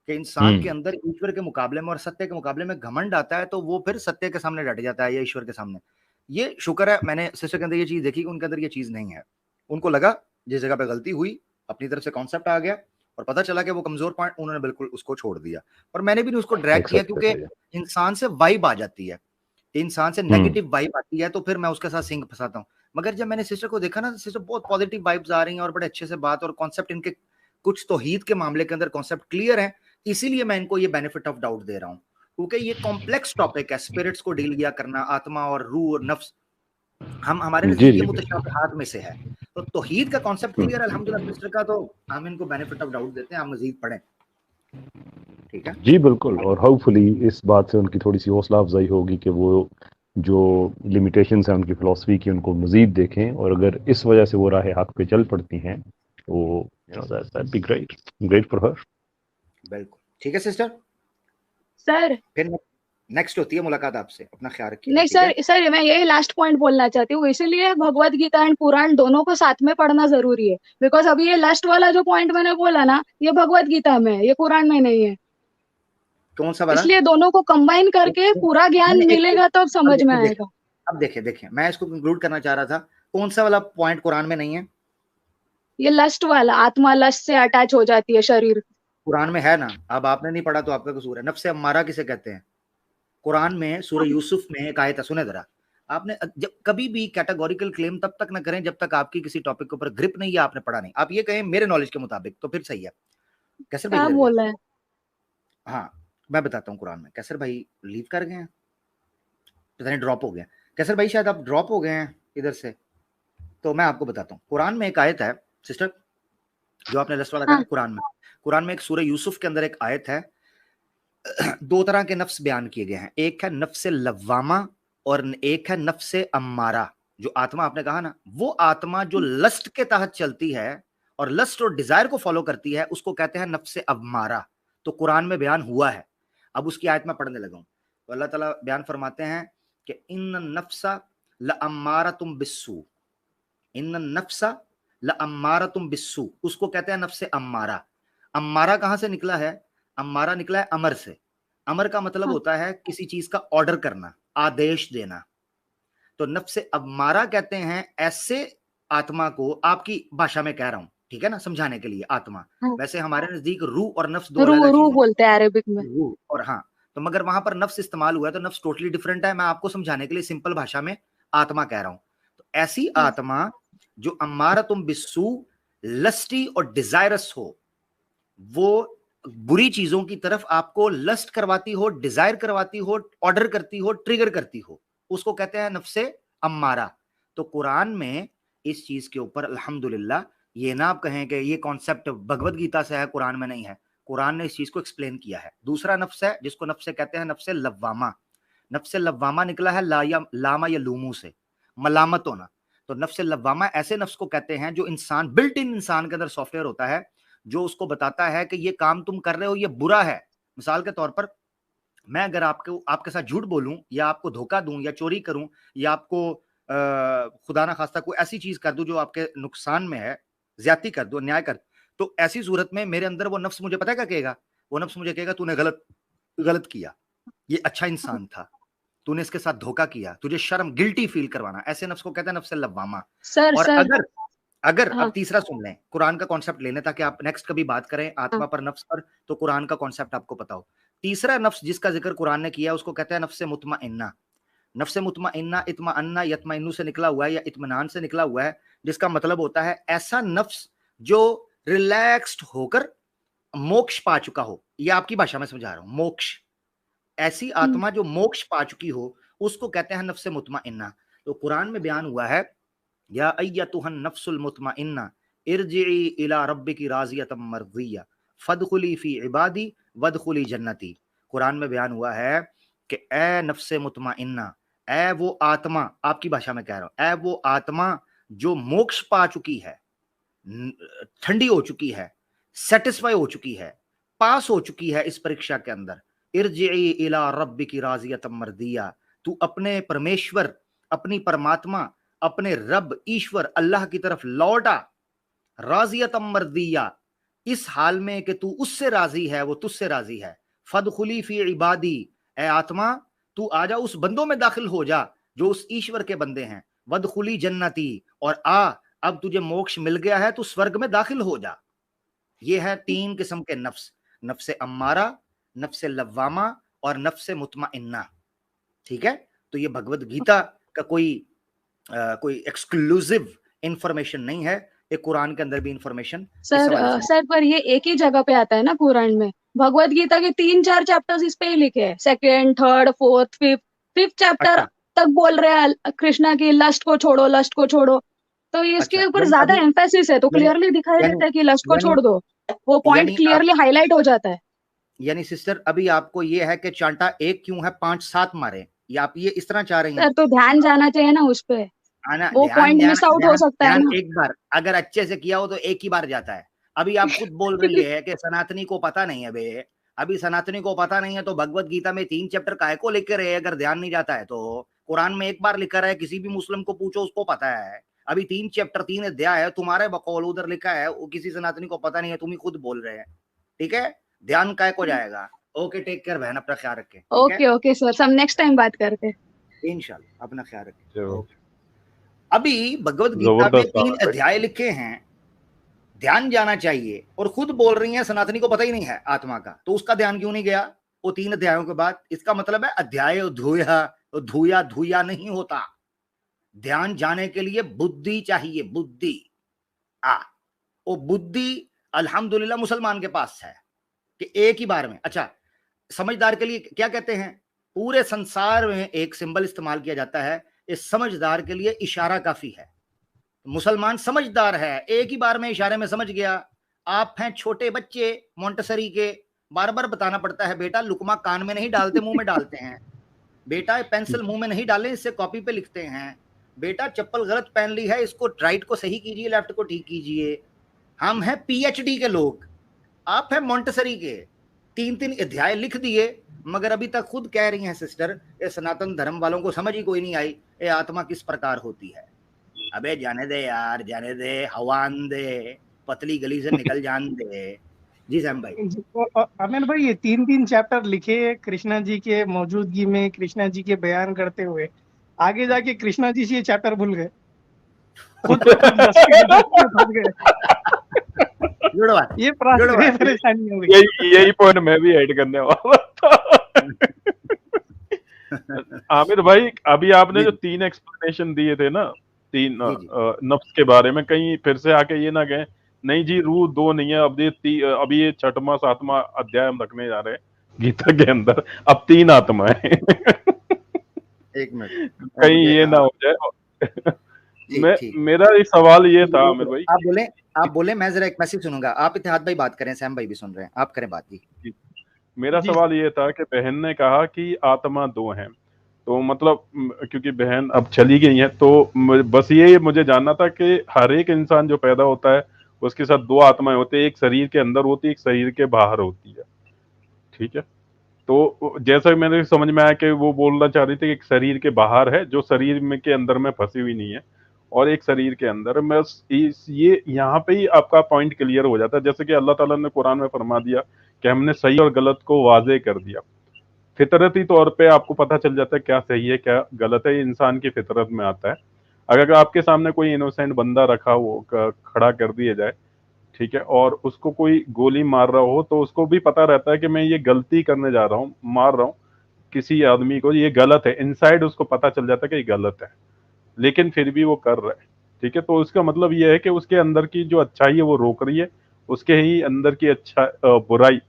कि इंसान के अंदर ईश्वर के मुकाबले में और सत्य के मुकाबले में घमंड आता है तो वो फिर सत्य के सामने डट जाता है या ईश्वर के सामने। ये शुक्र है मैंने सिस्टर के अंदर ये चीज देखी कि उनके अंदर ये चीज नहीं है। उनको लगा जिस जगह पे गलती हुई, अपनी तरफ से कॉन्सेप्ट आ गया और पता चला कि वो कमजोर पॉइंट, उन्होंने बिल्कुल उसको छोड़ दिया। और मैंने भी उसको ड्रैग किया, एक्सेप्ट कर क्योंकि लिया। इंसान से वाइब आ जाती है, इंसान से नेगेटिव वाइब आती है तो फिर मैं उसके साथ सिंक फंसाता हूँ। मगर जब मैंने सिस्टर को देखा ना, सिस्टर बहुत पॉजिटिव वाइब्स आ रही हैं और बड़े अच्छे से बात और कॉन्सेप्ट इनके कुछ तौहीद के मामले के अंदर कॉन्सेप्ट क्लियर है, इसीलिए मैं इनको ये बेनिफिट ऑफ डाउट दे रहा हूँ, क्योंकि ये कॉम्प्लेक्स टॉपिक है, स्पिरिट्स को डील किया करना, आत्मा और रूह और नफ्स, हम हमारे जी नजदीक जी ये बिल्कुल। मुतशाबिहात में से है। तो तौहीद का कॉन्सेप्ट क्लियर है अल्हम्दुलिल्लाह सिस्टर का, तो हम इनको बेनिफिट ऑफ डाउट देते हैं, हम मजीद पढ़ें। ठीक है जी बिल्कुल, और होपफुली इस बात से उनकी थोड़ी सी हौसला अफजाई होगी कि वो जो लिमिटेशंस हैं उनकी फिलॉसफी की उनको मजीद देखें, और अगर इस वजह से वो राह हक पे चल पड़ती हैं तो that's be great for her. बिल्कुल। ठीक है सिस्टर, सर फिर नेक्स्ट होती है मुलाकात आपसे, अपना ख्याल रखिए। नहीं सर मैं यही लास्ट पॉइंट बोलना चाहती हूँ, इसीलिए भगवत गीता एंड पुराण दोनों को साथ में पढ़ना जरूरी है। बिकॉज अभी ये लास्ट वाला जो पॉइंट मैंने बोला ना, ये भगवत गीता में है, ये पुराण में नहीं है। कौन सा वाला? इसलिए दोनों को कंबाइन करके पूरा ज्ञान मिलेगा तो अब समझ में आएगा। अब देखिए मैं इसको कंक्लूड करना चाह रहा था, कौन सा वाला पॉइंट कुरान में नहीं है? ये लस्ट वाला, आत्मा लस्ट से अटैच हो जाती है शरीर। कुरान में है ना, अब आपने नहीं पढ़ा तो आपका कसूर है। नफ्से अम्मारा किसे कहते हैं? कुरान में सूरह यूसुफ में एक आयत है, सुने जरा। आपने जब कभी भी कैटेगोरिकल क्लेम तब तक ना करें जब तक आपकी किसी टॉपिक के ऊपर ग्रिप नहीं है, आपने पढ़ा नहीं। आप ये कहें मेरे नॉलेज के मुताबिक तो फिर सही है। कैसर भाई क्या बोला है? हाँ मैं बताता हूँ कुरान में। कैसर भाई लीव कर गए हैं, पता नहीं ड्रॉप हो गया। कैसर भाई शायद आप ड्रॉप हो गए हैं इधर से, तो मैं आपको बताता हूँ। कुरान में एक आयत है सिस्टर, जो आपने लस्ट वाला कहा। कुरान में एक सूरह यूसुफ के अंदर एक आयत है, दो तरह के नफ्स बयान किए गए हैं। एक है नफ्से लव्वामा और एक है नफ्से अम्मारा। जो आत्मा आपने कहा ना, वो आत्मा जो लस्ट के तहत चलती है और लस्ट और डिजायर को फॉलो करती है, उसको कहते हैं नफ्से अम्मारा। तो कुरान में बयान हुआ है। अब उसकी आयत में पढ़ने लगा हूं। तो अल्लाह ताला बयान फरमाते हैं कि इन्न नफ्सा लअम्मारतुम बिस्सू, इन्न नफ्सा लअम्मारतुम बिस्सू, उसको कहते हैं नफ्से अम्मारा। अम्मारा कहां से निकला है? अम्मारा निकला है अमर से। अमर का मतलब होता है किसी चीज का ऑर्डर करना, आदेश देना। तो नफ्से अम्मारा कहते हैं ऐसे आत्मा को, आपकी भाषा में कह रहा हूं, ठीक है ना, समझाने के लिए। आत्मा वैसे हमारे नजदीक रूह और नफ्स दो अलग रूह बोलते हैं अरबिक में, रूह और हाँ, तो मगर वहां पर नफ्स इस्तेमाल हुआ है तो नफ्स टोटली डिफरेंट है। मैं आपको समझाने के लिए सिंपल भाषा में आत्मा कह रहा हूं। तो ऐसी आत्मा जो अम्मारतुम बिस्सू, लस्टी और डिजायरस हो, वो बुरी चीजों की तरफ आपको लस्ट करवाती हो, डिजायर करवाती हो, ऑर्डर करती हो, ट्रिगर करती हो, उसको कहते हैं नफ्से अम्मारा। तो कुरान में इस चीज के ऊपर अल्हम्दुलिल्लाह, ये ना आप कहें कि ये कॉन्सेप्ट भगवत गीता से है, कुरान में नहीं है। कुरान ने इस चीज को एक्सप्लेन किया है। दूसरा नफ्स है जिसको नफ्से कहते हैं नफ्से लव्वामा। नफ्से लव्वामा निकला है लामा या लूमू से, मलामत होना। तो नफ्से लव्वामा ऐसे नफ्स को कहते हैं जो इंसान, बिल्ट इन इंसान के अंदर सॉफ्टवेयर होता है जो उसको बताता है कि ये काम तुम कर रहे हो ये बुरा है। मिसाल के तौर पर, मैं अगर आपके साथ झूठ बोलूं या आपको धोखा दूं या चोरी करूं या आपको खुदा ना खास्ता कोई ऐसी चीज कर दूं जो आपके नुकसान में है, ज्यादती कर दूं, अन्याय कर, तो ऐसी सूरत में मेरे अंदर वो नफ्स मुझे पता है क्या कहेगा? वो नफ्स मुझे कहेगा तूने गलत किया, ये अच्छा इंसान था, तूने इसके साथ धोखा किया, तुझे शर्म, गिल्टी फील करवाना। ऐसे नफ्स को कहते हैं नफ्स लव्वामा। और अगर अब तीसरा सुन लें, कुरान का कॉन्सेप्ट लेने ताकि आप नेक्स्ट कभी बात करें आत्मा पर, नफ्स पर, तो कुरान का कॉन्सेप्ट आपको पता हो। तीसरा नफ्स जिसका जिक्र कुरान ने किया उसको कहते हैं नफ्से मुतमइन्ना। नफ्से मुतमइन्ना इत्माअन्ना यत्मइन्नु से निकला हुआ है या इत्मीनान से निकला हुआ है, जिसका मतलब होता है ऐसा नफ्स जो रिलैक्स्ड होकर मोक्ष पा चुका हो। ये आपकी भाषा में समझा रहा हूं, मोक्ष। ऐसी आत्मा जो मोक्ष पा चुकी हो उसको कहते हैं नफ्से मुतमइन्ना। तो कुरान में बयान हुआ है, या अय्यतुहन नफ्सुल मुतमइन्ना इरजिई इला रब्बिकी राज़ियतम मर्ज़िया फदखुली फी इबादी वदखुली जन्नती। कुरान में बयान हुआ है कि ए नफ्से मुतमइन्ना, ए वो आत्मा, आपकी भाषा में कह रहा हूं, ए वो आत्मा जो मोक्ष पा चुकी है, ठंडी हो चुकी है, सेटिस्फाई हो चुकी है, पास हो चुकी है इस परीक्षा के अंदर। इरजिई इला रब्बिकी राज़ियतम मर्ज़िया, तू अपने परमेश्वर, अपनी परमात्मा, अपने रब ईश्वर अल्लाह की तरफ लौटा। राज़ियतम मर्दिया, इस हाल में कि तू उससे राजी है, वो तुझसे राजी है। फदखुली फी इबादी, ए आत्मा तू आजा उस बंदों में दाखिल हो जा जो उस ईश्वर के बंदे हैं। वदखुली जन्नती, और अब तुझे मोक्ष मिल गया है, तू स्वर्ग में दाखिल हो जा। ये है तीन किस्म के नफ्स, नफ्से अम्मारा, नफ्से लव्वामा और नफ्से मुतमइन्ना। ठीक है, तो ये भगवत गीता का कोई एक्सक्लूसिव इंफॉर्मेशन नहीं है, एक कुरान के अंदर भी इंफॉर्मेशन। सर पर ये एक ही जगह पे आता है ना कुरान में। भगवत गीता के 3-4 चैप्टर्स इस पे ही लिखे हैं, second, third, fourth, fifth chapter तक बोल रहे हैं कृष्णा की लस्ट को छोड़ो, लस्ट को छोड़ो। तो इसके ऊपर ज्यादा एम्फेसिस है, तो क्लियरली दिखाई देता है कि लस्ट को छोड़ दो, वो पॉइंट क्लियरली हाईलाइट हो जाता है। यानी सिस्टर अभी आपको ये है कि चांटा एक क्यों है, 5-7 मारे, या आप ये इस तरह चाह रही हैं? सर तो ध्यान जाना चाहिए ना उस पे, वो पॉइंट मिस आउट हो सकता है ना। एक बार अगर अच्छे से किया हो तो एक ही बार जाता है। अभी आप खुद बोल रही है कि सनातनी को पता नहीं है बे, अभी सनातनी को पता नहीं है तो भगवत गीता में 3 चैप्टर काहे को लिख के रहे, अगर ध्यान नहीं जाता है तो। कुरान में एक बार लिखा है, किसी भी मुस्लिम को पूछो उसको पता है। अभी 3 चैप्टर 3 अध्याय है, तुम्हारे बकौल उधर लिखा है, वो किसी सनातनी को पता नहीं है, तुम ही खुद बोल रहे हैं। ठीक है, ध्यान काहे को जाएगा। ओके, टेक केयर बहन, अपना ख्याल रखें। ओके ओके सर, हम नेक्स्ट टाइम बात करते हैं। इंशाल्लाह, अपना ख्याल रखें। चलो, अभी भगवत गीता में जबरदस्त 3 बात है। अध्याय लिखे हैं, ध्यान जाना चाहिए, और खुद बोल रही हैं सनातनी को पता ही नहीं है आत्मा का, तो उसका ध्यान क्यों नहीं गया वो 3 अध्यायों के बाद। इसका मतलब है अध्याय धुया धुया नहीं होता। ध्यान जाने के लिए बुद्धि चाहिए, बुद्धि। वो बुद्धि अल्हम्दुलिल्लाह मुसलमान के पास है कि एक ही बार में। अच्छा, समझदार के लिए क्या कहते हैं, पूरे संसार में एक सिंबल इस्तेमाल किया जाता है, इस समझदार के लिए इशारा काफी है। मुसलमान समझदार है, एक ही बार में इशारे में समझ गया। आप हैं छोटे बच्चे मोंटेसरी के, बार बार बताना पड़ता है, बेटा लुकमा कान में नहीं डालते, मुंह में डालते हैं। बेटा पेंसिल मुंह में नहीं डालें, इससे कॉपी पे लिखते हैं। बेटा चप्पल गलत पहन ली है, इसको राइट को सही कीजिए, लेफ्ट को ठीक कीजिए। हम हैं पीएचडी के लोग, आप हैं मोंटेसरी के। 3 अध्याय लिख दिए, मगर अभी तक खुद कह रही हैं सिस्टर, ये सनातन धर्म वालों को समझ ही कोई नहीं आई ये आत्मा किस प्रकार होती है। अबे जाने दे यार, जाने दे, हवान दे, पतली गली से निकल जान दे। जी सैम भाई। आमिर भाई, ये 3 चैप्टर लिखे कृष्णा जी के मौजूदगी में, कृष्णा जी के बयान करते हुए, आगे जाके कृष्णा जी से ये चैप्टर भूल गए, खुद फंस गए। ये परेशानी हो गई। यही पॉइंट मैं भी ऐड करने वाला था। आमिर भाई, अभी आपने जो 3 एक्सप्लेनेशन दिए थे ना, 3 नफ्स के बारे में, कहीं फिर से आके ये ना कहें नहीं जी रूह 2 नहीं है, अभी ये 6वां 7वां अध्याय हम रखने जा रहे हैं गीता के अंदर, अब 3 आत्मा है। एक मिनट, कहीं ये ना हो जाए। मेरा एक सवाल ये था आमिर भाई, आप बोले, मैं जरा एक मैसेज सुनूंगा। आप इत्तेहाद भाई बात करें, सैम भाई भी सुन रहे हैं, आप करें बात। जी, मेरा सवाल ये था कि बहन ने कहा कि आत्मा 2 हैं, तो मतलब क्योंकि बहन अब चली गई है, तो बस ये मुझे जानना था कि हर एक इंसान जो पैदा होता है उसके साथ 2 आत्माएं होती है, एक शरीर के अंदर होती है, एक शरीर के बाहर होती है। ठीक है, तो जैसा कि मैंने समझ में आया कि वो बोलना चाह रही थी कि एक शरीर के बाहर है जो शरीर में के अंदर में फंसी हुई नहीं है, और एक शरीर के अंदर। मैं ये यहाँ पे ही आपका पॉइंट क्लियर हो जाता है, जैसे कि अल्लाह ताला ने कुरान में फरमा दिया कि हमने सही और गलत को वाजे कर दिया। फितरती तौर पे आपको पता चल जाता है क्या सही है क्या गलत है, ये इंसान की फितरत में आता है। अगर आपके सामने कोई इनोसेंट बंदा रखा हो, खड़ा कर दिया जाए, ठीक है, और उसको कोई गोली मार रहा हो, तो उसको भी पता रहता है कि मैं ये गलती करने जा रहा हूँ, मार रहा हूँ किसी आदमी को, ये गलत है, इनसाइड उसको पता चल जाता है कि ये गलत है, लेकिन फिर भी वो कर रहा है। ठीक है, तो इसका मतलब ये है कि उसके अंदर की जो अच्छाई है वो रोक रही है, उसके ही अंदर की बुराई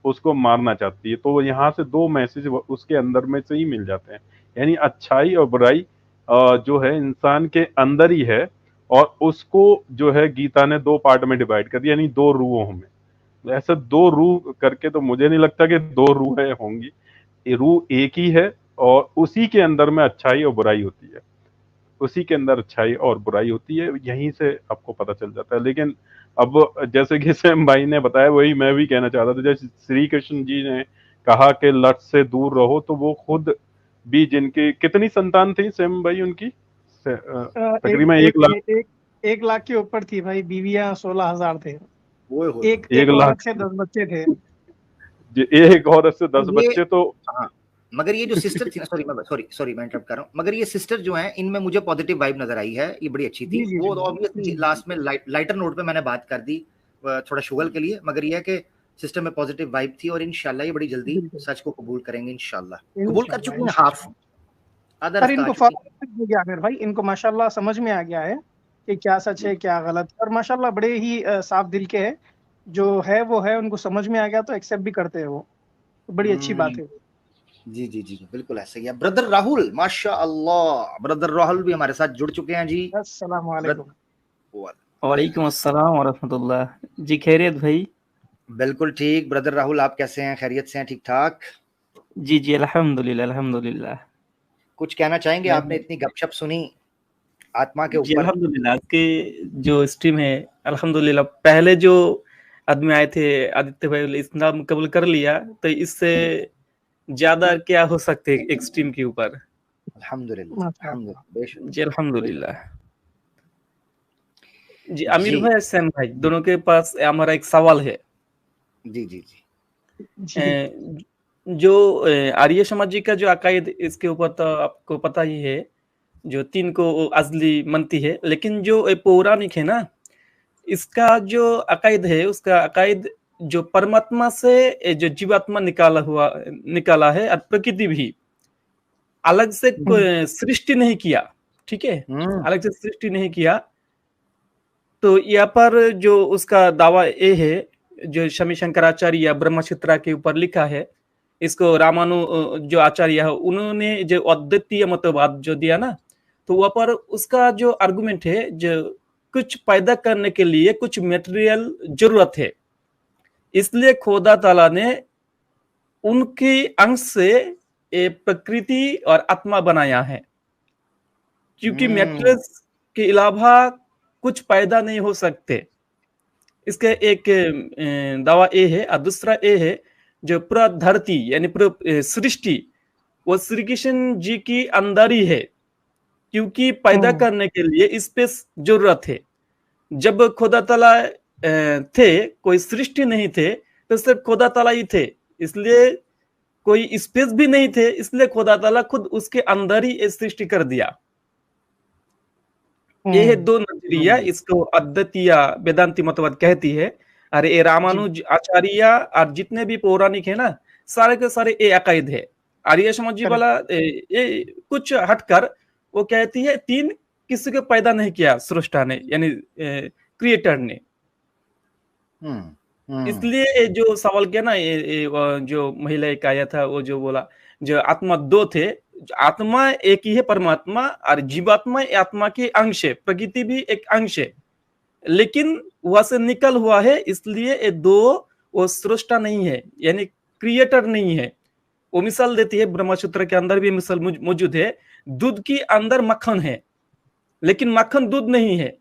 उसको मारना चाहती है। तो यहाँ से 2 मैसेज उसके अंदर में से ही मिल जाते हैं, यानी अच्छाई और बुराई जो है इंसान के अंदर ही है, और उसको जो है गीता ने 2 पार्ट में डिवाइड कर दिया, यानी 2 रूहों में। ऐसे 2 रूह करके तो मुझे नहीं लगता कि 2 रूहें होंगी, रूह एक ही है, और उसी के अंदर में अच्छाई और बुराई होती है, उसी के अंदर अच्छाई और बुराई होती है, यहीं से आपको पता चल जाता है। लेकिन अब जैसे कि सैम भाई ने बताया, वही मैं भी कहना चाहता था, जैसे श्री कृष्ण जी ने कहा कि लट से दूर रहो, तो वो खुद भी, जिनकी कितनी संतान थी सैम भाई उनकी, तकरीबन 1 लाख के ऊपर थी भाई, बीवियां 16,000 थे, एक 1 लाख औरत से 10 बच्चे थे। एक औरत से 10 बच्चे, तो हाँ, मगर ये जो सिस्टर थी ना, सॉरी मैं इंटरप्ट कर रहा हूँ, मगर ये सिस्टर जो है इनमें मुझे पॉजिटिव वाइब नजर आई है, ये बड़ी अच्छी थी। वो ऑब्वियसली लास्ट में लाइटर नोट पे मैंने बात कर दी थोड़ा शुगल के लिए, मगर ये है कि सिस्टर में पॉजिटिव वाइब थी, और इंशाल्लाह ये बड़ी जल्दी सच को कबूल करेंगे, इंशाल्लाह कबूल कर चुकी हैं हाफ। अदर इनको हो गया आमिर भाई, इनको माशाल्लाह समझ में आ गया है कि क्या सच है क्या गलत, और माशाल्लाह बड़े ही साफ दिल के हैं, जो है वो है, उनको समझ में आ गया तो एक्सेप्ट भी करते हैं वो, तो बड़ी अच्छी बात है। जी जी जी बिल्कुल ऐसा ही है। ब्रदर राहुल, माशाअल्लाह, ब्रदर राहुल भी हमारे साथ जुड़ चुके हैं जी। अस्सलाम वालेकुम। वालेकुम अस्सलाम व रहमतुल्लाह। जी खैरियत भाई? बिल्कुल ठीक। ब्रदर राहुल आप कैसे हैं, खैरियत से हैं, ठीक ठाक? जी जी अल्हम्दुलिल्लाह अल्हम्दुलिल्लाह। कुछ कहना चाहेंगे? आपने इतनी गपशप सुनी आत्मा के ऊपर। अल्हम्दुलिल्लाह, के जो स्ट्रीम है अल्हम्दुलिल्लाह, पहले जो आदमी आए थे, आदित्य भाई इस्लाम कबूल कर लिया, तो इससे ज्यादा क्या हो सकते हैं एक्सट्रीम के ऊपर। अल्हम्दुलिल्लाह, अल्हम्दुलिल्लाह, बेशक। जी अल्हम्दुलिल्लाह। जी आमिर जी। भाई और सैम भाई दोनों के पास हमारा एक सवाल है। जी, जी, जी। जी अ, जो आर्य समाज जी का जो अकायद, इसके ऊपर तो आपको पता ही है, जो 3 को अज़ली मनती है, लेकिन जो पौराणिक है ना, इसका जो अकायद है, उसका अकायद जो परमात्मा से जो जीवात्मा निकाला है, और प्रकृति भी अलग से कोई सृष्टि नहीं किया, ठीक है, अलग से सृष्टि नहीं किया। तो यहाँ पर जो उसका दावा ये है, जो शमी शंकराचार्य या ब्रह्मसूत्र के ऊपर लिखा है, इसको जो आचार्य है, उन्होंने जो अद्वितीय मतवाद जो दिया ना, तो वहाँ पर उसका जो आर्गुमेंट है, जो कुछ पैदा करने के लिए कुछ मटेरियल जरूरत है, इसलिए खुदा ताला ने उनके अंश से प्रकृति और आत्मा बनाया है, क्योंकि मैट्रिक्स के अलावा कुछ पैदा नहीं हो सकते। इसके एक दावा ये है, और दूसरा ये है, जो पूरा धरती यानी पूरा सृष्टि वो श्री कृष्ण जी की अंदर ही है, क्योंकि पैदा करने के लिए स्पेस जरूरत है। जब खुदा ताला थे, कोई सृष्टि नहीं थे, तो सिर्फ खुदा ताला ही थे, इसलिए कोई स्पेस भी नहीं थे, इसलिए खुदा ताला खुद उसके अंदर ही सृष्टि कर दिया। ये है 2 नजरिया, इसको अद्वितीय वेदांती मतवाद कहती है। अरे ये रामानुज आचार्य और जितने भी पौराणिक है ना, सारे के सारे ये अकायद है। आर्य समाज जी वाला ये कुछ हटकर वो कहती है 3 किसी को पैदा नहीं किया सृष्टा ने, यानी क्रिएटर ने। इसलिए जो सवाल किया ना, जो महिला एक आया था, वो जो बोला जो आत्मा 2 थे, आत्मा एक ही है परमात्मा, और जीवात्मा आत्मा के अंश है, प्रकृति भी एक अंश है, लेकिन वहां से निकल हुआ है, इसलिए ये 2 वो सृष्टा नहीं है, यानी क्रिएटर नहीं है। वो मिसाल देती है, ब्रह्मसूत्र के अंदर भी मिसाल मौजूद है, दूध के अंदर मक्खन है, लेकिन मक्खन दूध नहीं है।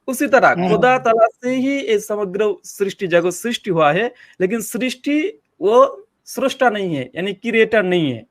उसी तरह खुदा ताला से ही ये समग्र सृष्टि जगत सृष्टि हुआ है, लेकिन सृष्टि वो सृष्टा नहीं है, यानी क्रिएटर नहीं है।